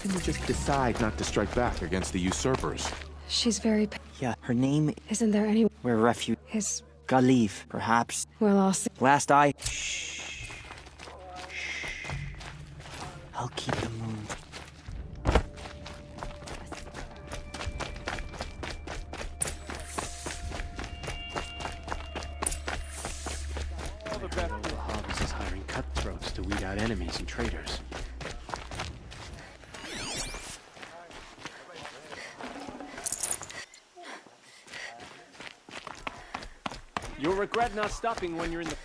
can you just decide not to strike back against the usurpers? She's very... Yeah, her name... Isn't there any... We're refuge... His... Galif, perhaps. Well, I'll see. Last I... Shh. I'll keep the moon. Hobbs is hiring cutthroats to weed out enemies and traitors. You'll regret not stopping when you're in the...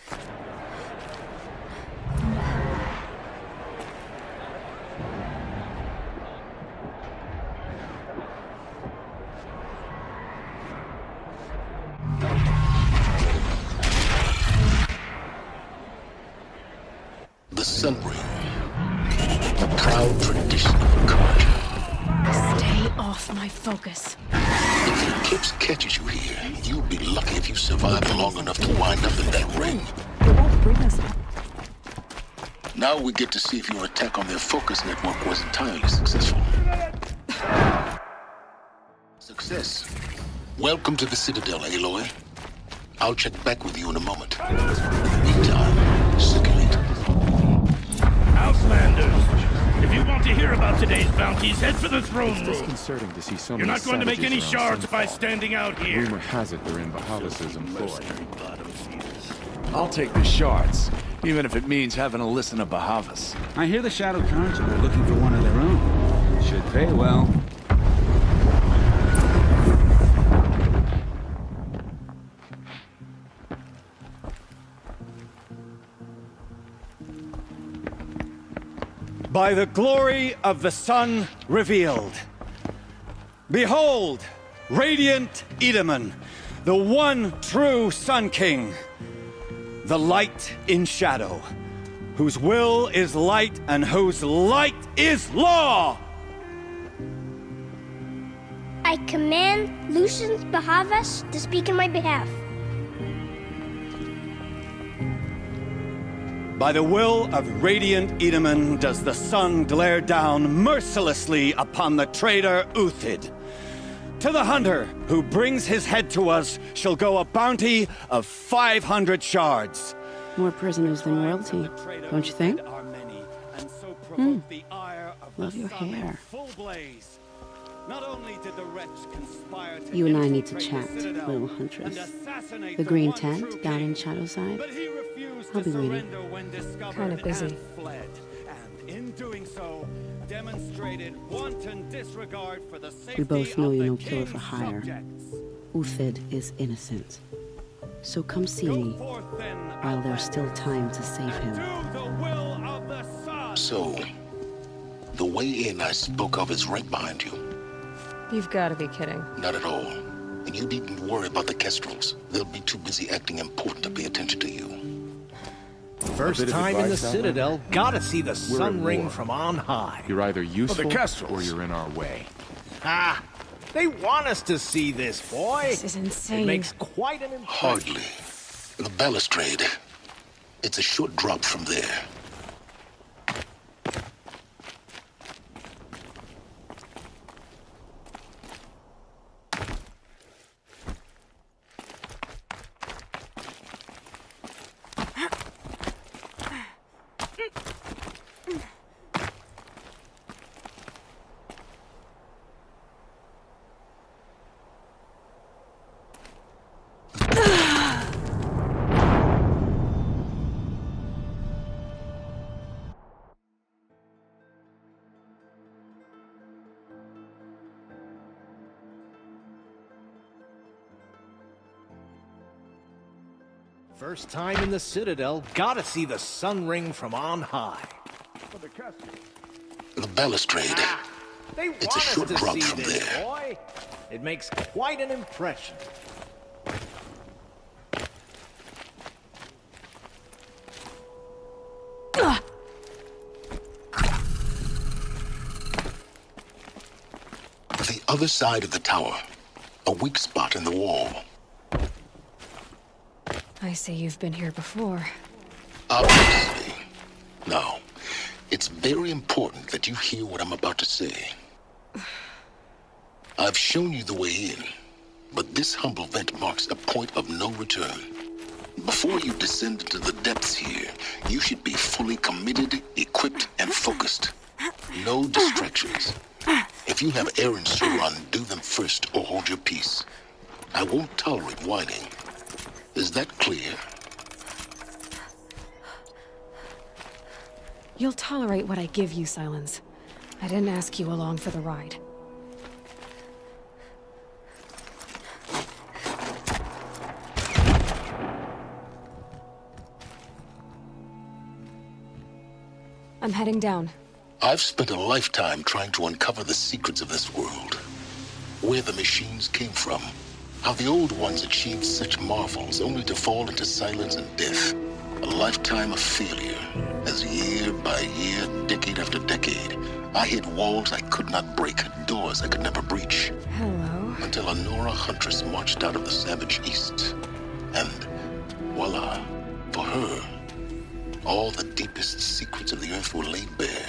The Sun Ring, a proud tradition of Akarja. Stay off my focus. If the Eclipse catches you here, you'll be lucky if you survive long enough to wind up in that ring. It won't bring us... Now we get to see if your attack on their focus network was entirely successful. Success. Welcome to the Citadel, Aloy. I'll check back with you in a moment. In the meantime, circulate. Houselanders, if you want to hear about today's bounties, head for the throne It's room. disconcerting to see so You're many not going to make any savages around shards by Sunfall. standing out here. Rumor has it they're in Bahavas' employ. I'll take the shards, even if it means having to listen to Bahavas. I hear the Shadow Council are looking for one of their own. Should pay well. By the glory of the sun revealed. Behold, radiant Edaman, the one true Sun King. The light in shadow, whose will is light and whose light is law! I command Lucius Bahavas to speak in my behalf. By the will of radiant Edaman does the sun glare down mercilessly upon the traitor Uthid. To the hunter who brings his head to us shall go a bounty of 500 shards. More prisoners than royalty, don't you think? Love your hair. You and I need to chat, little huntress. The green tent down in Shadowside? I'll be waiting. Kind of busy. We both know you're no killer for hire. Uthid is innocent. So come see me, while there's still time to save him. So, the way in I spoke of is right behind you. You've got to be kidding. Not at all. And you needn't worry about the Kestrels. They'll be too busy acting important to pay attention to you. First time in the Citadel, gotta see the Sun Ring from on high. You're either useful Kestrels. or you're in our way. Ah, they want us to see this, boy. This is insane. It makes quite an impression. Hardly. The balustrade. It's a short drop from there. First time in the Citadel, gotta see the Sun Ring from on high. The balustrade. Ah, they want It's a us short to drop see from this, there. boy. It makes quite an impression. The other side of the tower. A weak spot in the wall. I see you've been here before. Obviously. Now, It's very important that you hear what I'm about to say. I've shown you the way in, but this humble vent marks a point of no return. Before you descend into the depths here, you should be fully committed, equipped, and focused. No distractions. If you have errands to run, do them first or hold your peace. I won't tolerate whining. Is that clear? You'll tolerate what I give you, Silence. I didn't ask you along for the ride. I'm heading down. I've spent a lifetime trying to uncover the secrets of this world. Where the machines came from. How the old ones achieved such marvels only to fall into silence and death. A lifetime of failure, as year by year, decade after decade, I hit walls I could not break, doors I could never breach. Hello. Until a Nora huntress marched out of the savage east. And voila, for her, all the deepest secrets of the earth were laid bare.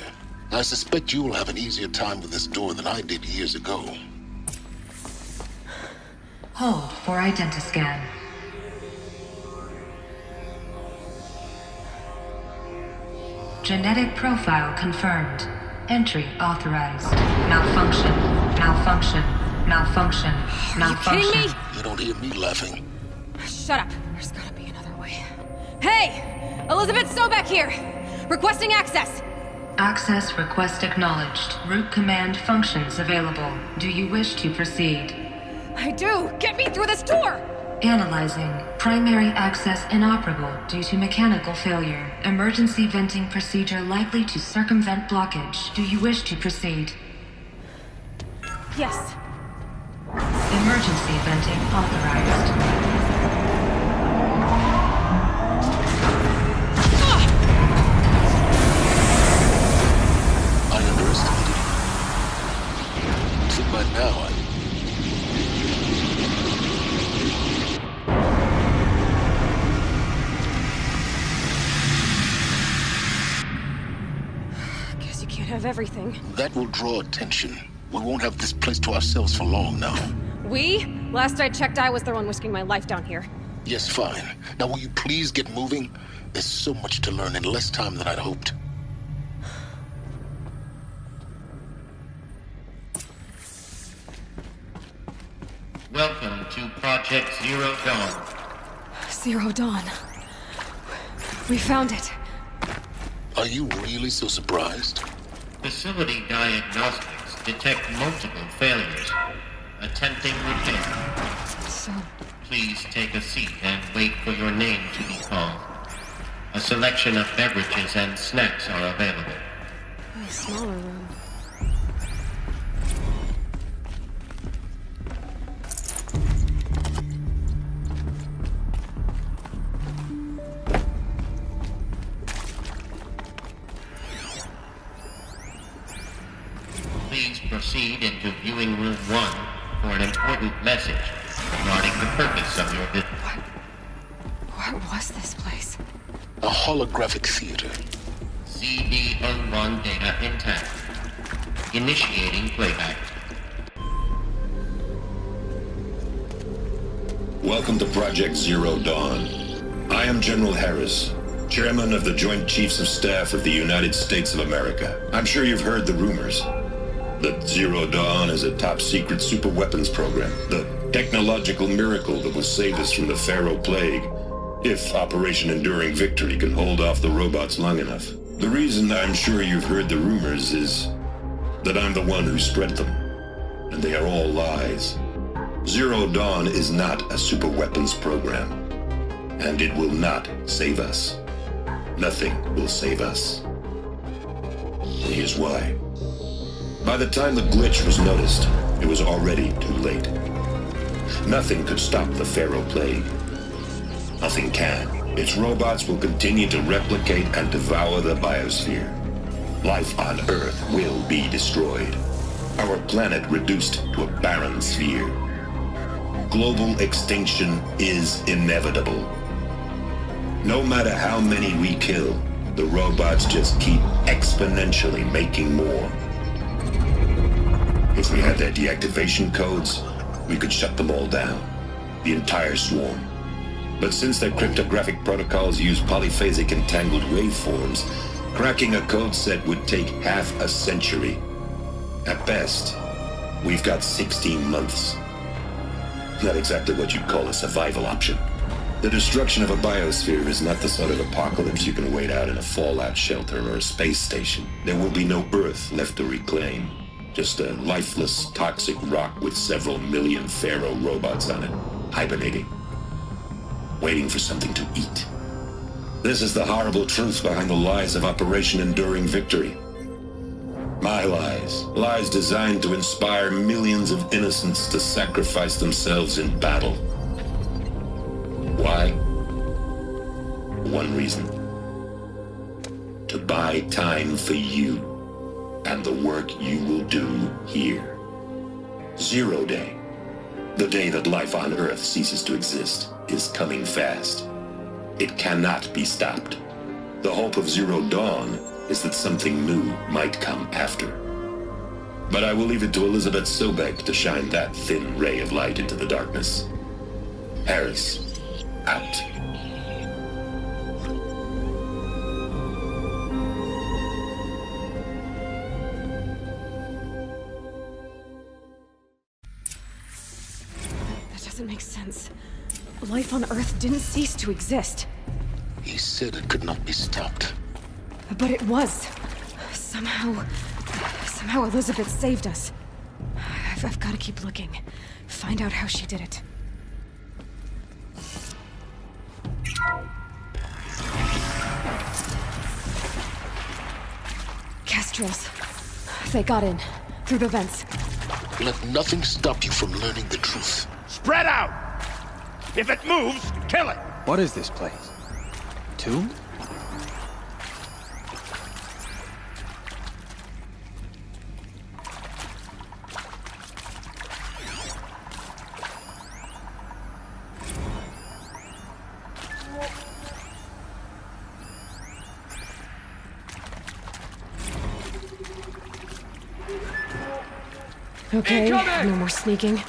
I suspect you will have an easier time with this door than I did years ago. Hold for identiscan. Genetic profile confirmed. Entry authorized. Malfunction. Malfunction. Malfunction. Malfunction. Are you kidding me? You don't hear me laughing. Shut up. There's gotta be another way. Hey! Elizabeth Sobeck here! Requesting access! Access request acknowledged. Root command functions available. Do you wish to proceed? I do! Get me through this door! Analyzing. Primary access inoperable due to mechanical failure. Emergency venting procedure likely to circumvent blockage. Do you wish to proceed? Yes. Emergency venting authorized. I underestimated you. So by now, Guess you can't have everything. that will draw attention. We won't have this place to ourselves for long now. We? Last I checked, I was the one risking my life down here. Yes, fine. Now will you please get moving? There's so much to learn in less time than I'd hoped. Welcome to Project Zero Dawn. Zero Dawn. We found it. Are you really so surprised? Facility diagnostics detect multiple failures. Attempting repair. So, Please take a seat and wait for your name to be called. A selection of beverages and snacks are available. a smaller room. Please proceed into viewing room 1 for an important message regarding the purpose of your visit. What was this place? A holographic theater. CD01 data intact. Initiating playback. Welcome to Project Zero Dawn. I am General Harris, Chairman of the Joint Chiefs of Staff of the United States of America. I'm sure you've heard the rumors that Zero Dawn is a top-secret superweapons program, the technological miracle that will save us from the Pharaoh Plague, if Operation Enduring Victory can hold off the robots long enough. The reason I'm sure you've heard the rumors is that I'm the one who spread them, and they are all lies. Zero Dawn is not a superweapons program, and it will not save us. Nothing will save us. Here's why. By the time the glitch was noticed, it was already too late. Nothing could stop the Pharaoh Plague. Nothing can. Its robots will continue to replicate and devour the biosphere. Life on Earth will be destroyed. Our planet reduced to a barren sphere. Global extinction is inevitable. No matter how many we kill, The robots just keep exponentially making more. If we had their deactivation codes, we could shut them all down. The entire swarm. But since their cryptographic protocols use polyphasic entangled waveforms, cracking a code set would take half a century. At best, we've got 16 months. Not exactly what you'd call a survival option. The destruction of a biosphere is not the sort of apocalypse you can wait out in a fallout shelter or a space station. There will be no Earth left to reclaim. Just a lifeless, toxic rock with several million Pharaoh robots on it, hibernating, waiting for something to eat. This is the horrible truth behind the lies of Operation Enduring Victory. My lies. Lies designed to inspire millions of innocents to sacrifice themselves in battle. Why? One reason. To buy time for you and the work you will do here. Zero Day. The day that life on Earth ceases to exist is coming fast. It cannot be stopped. The hope of Zero Dawn is that something new might come after. But I will leave it to Elizabeth Sobek to shine that thin ray of light into the darkness. Harris, out. That doesn't make sense. Life on Earth didn't cease to exist. He said it could not be stopped. But it was. Somehow Elizabeth saved us. I've got to keep looking. Find out how she did it. Kestrels. They got in. Through the vents. Let nothing stop you from learning the truth. Spread out! If it moves, kill it! What is this place? Tomb? Okay, no more sneaking.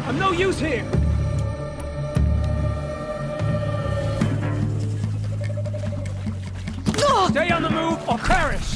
I'm no use here! Stay on the move or perish!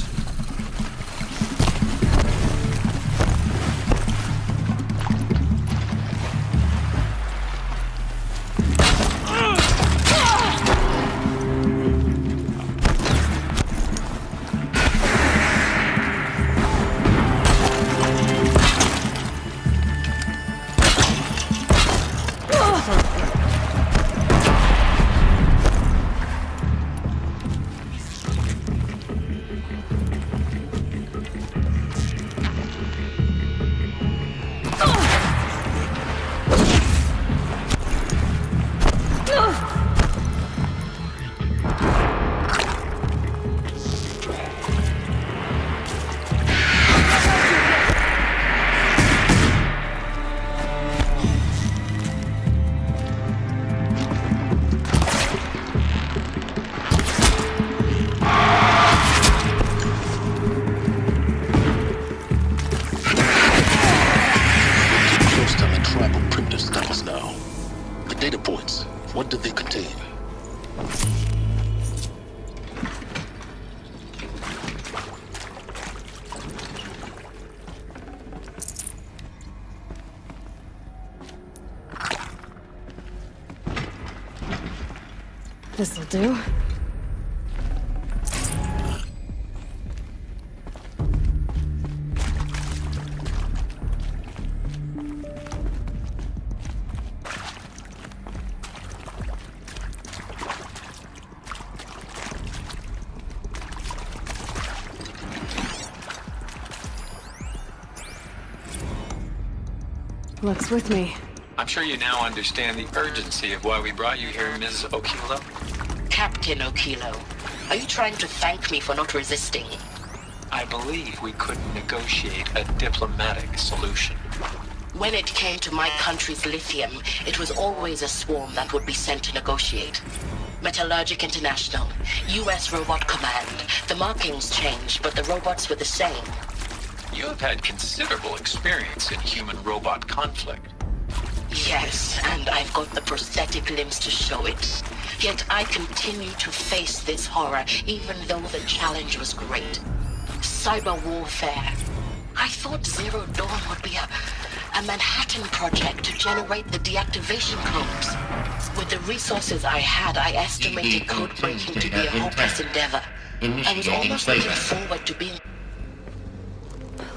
What do they contain? This'll do. Luck's with me. I'm sure you now understand the urgency of why we brought you here, Ms. Okilo. Captain Okilo, are you trying to thank me for not resisting? I believe we couldn't negotiate a diplomatic solution. When it came to my country's lithium, it was always a swarm that would be sent to negotiate. Metallurgic International, U.S. Robot Command. The markings changed, but the robots were the same. You have had considerable experience in human-robot conflict. Yes, and I've got the prosthetic limbs to show it. Yet I continue to face this horror, even though the challenge was great. Cyber warfare. I thought Zero Dawn would be a Manhattan project to generate the deactivation codes. With the resources I had, I estimated code breaking to be a hopeless endeavor. I was almost looking forward to being...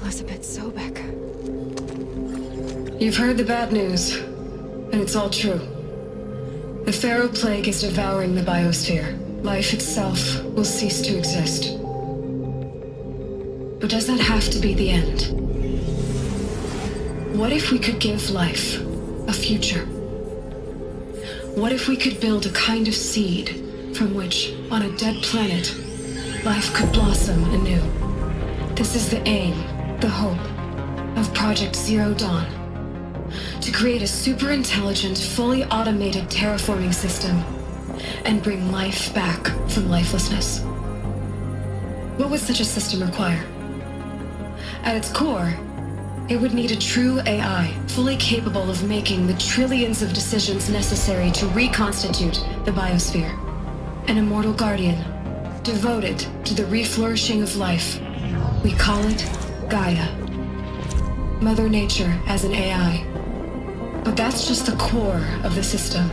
Elizabeth Sobek. You've heard the bad news, and it's all true. The Pharaoh Plague is devouring the biosphere. Life itself will cease to exist. But does that have to be the end? What if we could give life a future? What if we could build a kind of seed from which, on a dead planet, life could blossom anew? This is the aim, the hope, of Project Zero Dawn. To create a super-intelligent, fully automated terraforming system and bring life back from lifelessness. What would such a system require? At its core, it would need a true AI, fully capable of making the trillions of decisions necessary to reconstitute the biosphere. An immortal guardian, devoted to the reflourishing of life. We call it Gaia. Mother Nature as an AI. But that's just the core of the system.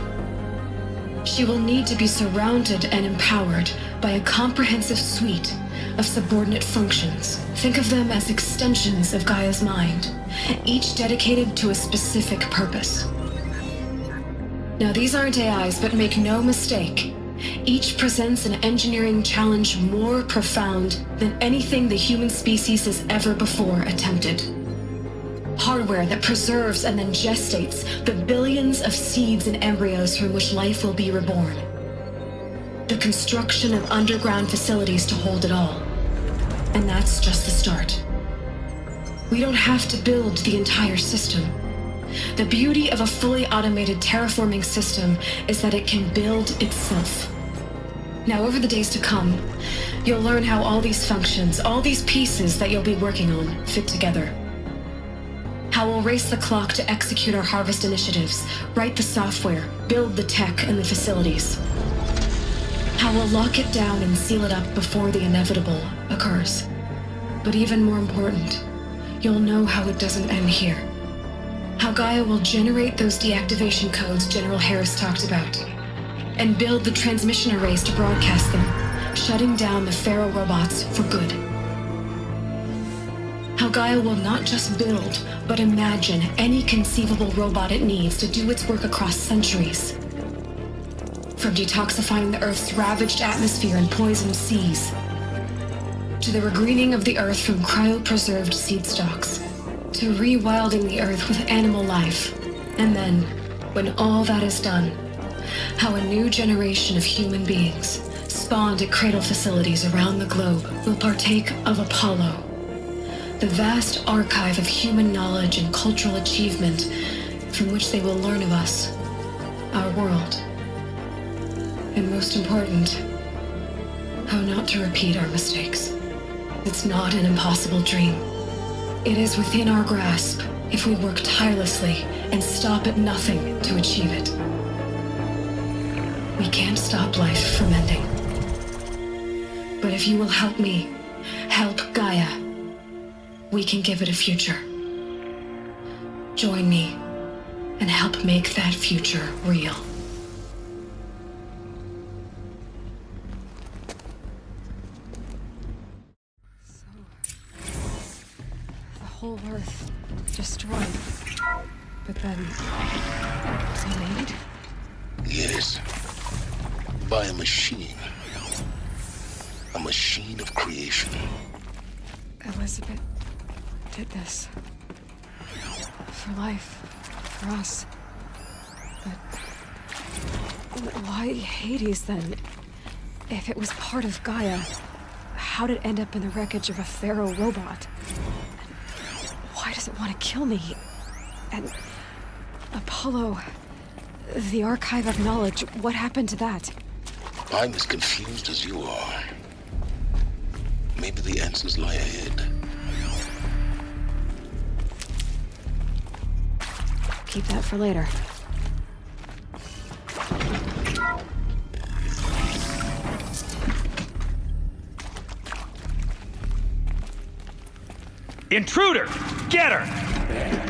She will need to be surrounded and empowered by a comprehensive suite of subordinate functions. Think of them as extensions of Gaia's mind, each dedicated to a specific purpose. Now, these aren't AIs, but make no mistake, each presents an engineering challenge more profound than anything the human species has ever before attempted. Hardware that preserves and then gestates the billions of seeds and embryos from which life will be reborn. The construction of underground facilities to hold it all. And that's just the start. We don't have to build the entire system. The beauty of a fully automated terraforming system is that it can build itself. Now, over the days to come, you'll learn how all these functions, all these pieces that you'll be working on, fit together. How we'll race the clock to execute our harvest initiatives, write the software, build the tech and the facilities. How we'll lock it down and seal it up before the inevitable occurs. But even more important, you'll know how it doesn't end here. How Gaia will generate those deactivation codes General Harris talked about, and build the transmission arrays to broadcast them, shutting down the Pharaoh robots for good. How Gaia will not just build, but imagine any conceivable robot it needs to do its work across centuries. From detoxifying the Earth's ravaged atmosphere and poisoned seas, to the regreening of the Earth from cryopreserved seed stalks, to rewilding the Earth with animal life. And then, when all that is done, how a new generation of human beings, spawned at cradle facilities around the globe, will partake of Apollo, the vast archive of human knowledge and cultural achievement from which they will learn of us, our world. And most important, how not to repeat our mistakes. It's not an impossible dream. It is within our grasp if we work tirelessly and stop at nothing to achieve it. We can't stop life from ending. But if you will help me, help Gaia, we can give it a future. Join me and help make that future real. The whole Earth destroyed. But then... remade? Yes. By a machine. A machine of creation. Elizabeth did this. For life. for us. But why Hades then? If it was part of Gaia, how did it end up in the wreckage of a Pharaoh robot? And why does it want to kill me? And Apollo, the Archive of Knowledge, what happened to that? I'm as confused as you are. Maybe the answers lie ahead. Keep that for later. Intruder! Get her!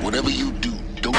Whatever you do, don't...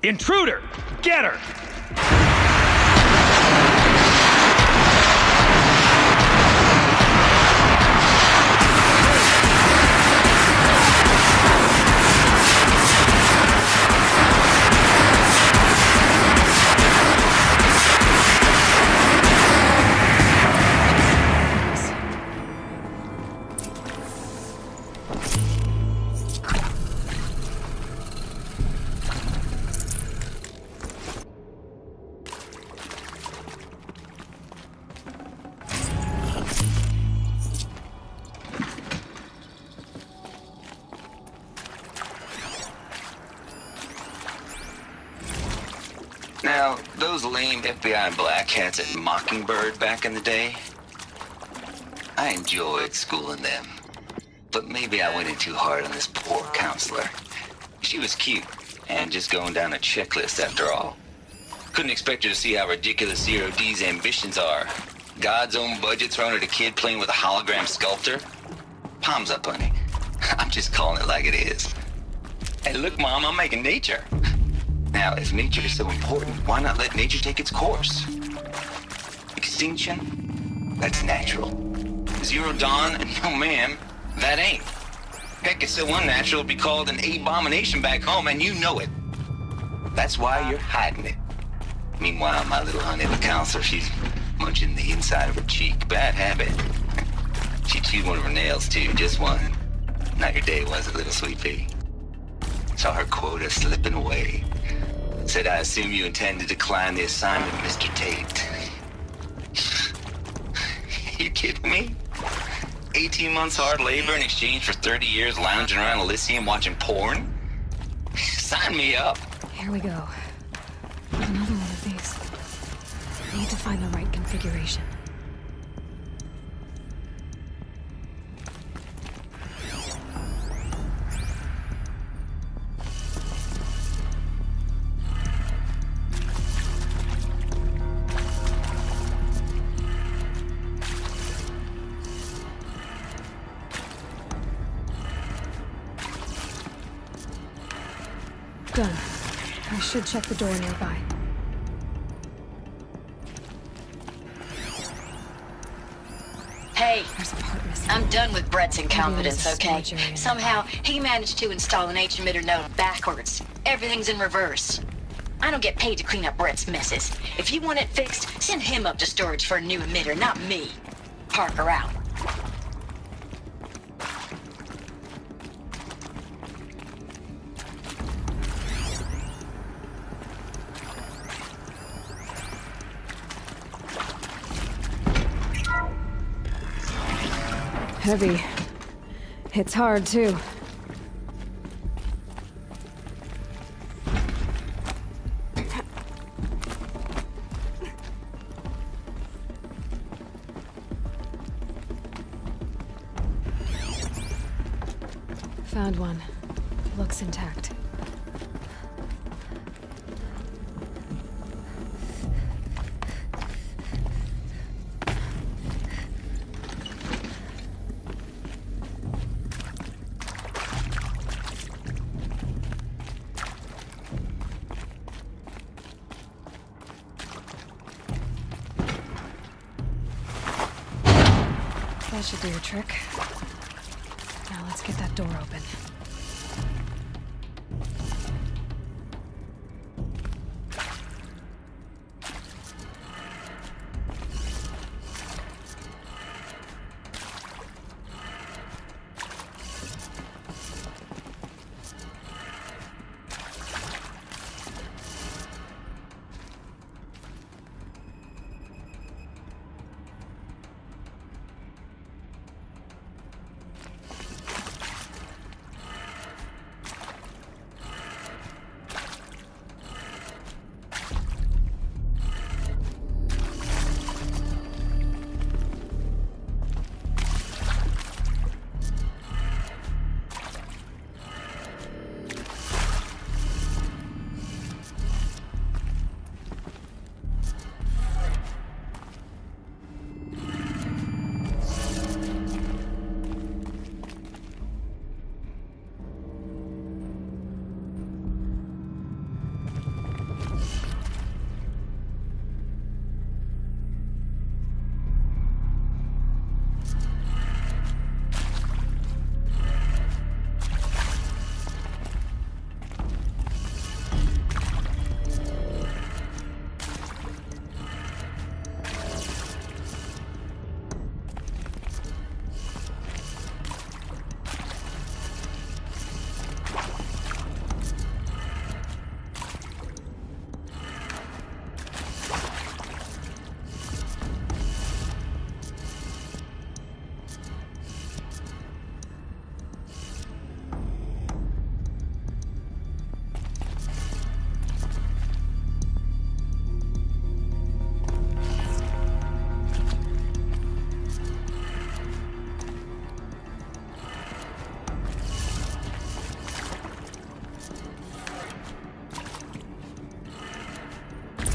Intruder! Get her! Now, those lame FBI black hats at Mockingbird back in the day, I enjoyed schooling them. But maybe I went in too hard on this poor counselor. She was cute, and just going down a checklist after all. Couldn't expect her to see how ridiculous Zero D's ambitions are. God's own budget thrown at a kid playing with a hologram sculptor? Palms up, honey. I'm just calling it like it is. Hey, look, Mom, I'm making nature. Now, if nature is so important, why not let nature take its course? Extinction? That's natural. Zero Dawn? No, ma'am, that ain't. Heck, it's so unnatural it'd be called an abomination back home, and you know it. That's why you're hiding it. Meanwhile, my little honey, the counselor, she's munching the inside of her cheek. Bad habit. She chewed one of her nails, too, just one. Not your day, was it, little sweet pea? Saw her quota slipping away. Said, I assume you intend to decline the assignment, Mr. Tate. You kidding me? 18 months hard labor in exchange for 30 years lounging around Elysium watching porn? Sign me up. Here we go. Another one of these. Need to find the right configuration. Done. I should check the door nearby. Hey, I'm done with Brett's incompetence, okay? Somehow, he managed to install an H-emitter node backwards. Everything's in reverse. I don't get paid to clean up Brett's messes. If you want it fixed, send him up to storage for a new emitter, not me. Parker out. Heavy. It's hard, too. Found one. Looks intact. That should do your trick. Now let's get that door open.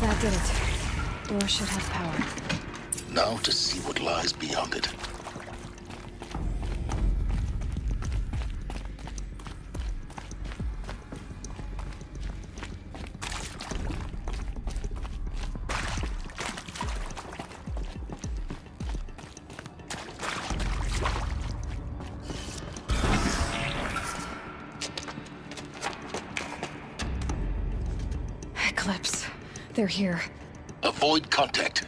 That did it. Door should have power. Now to see what lies beyond it. Eclipse. They're here. Avoid contact.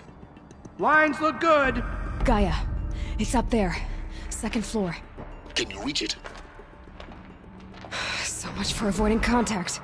Lines look good. Gaia. It's up there. Second floor. Can you reach it? So much for avoiding contact.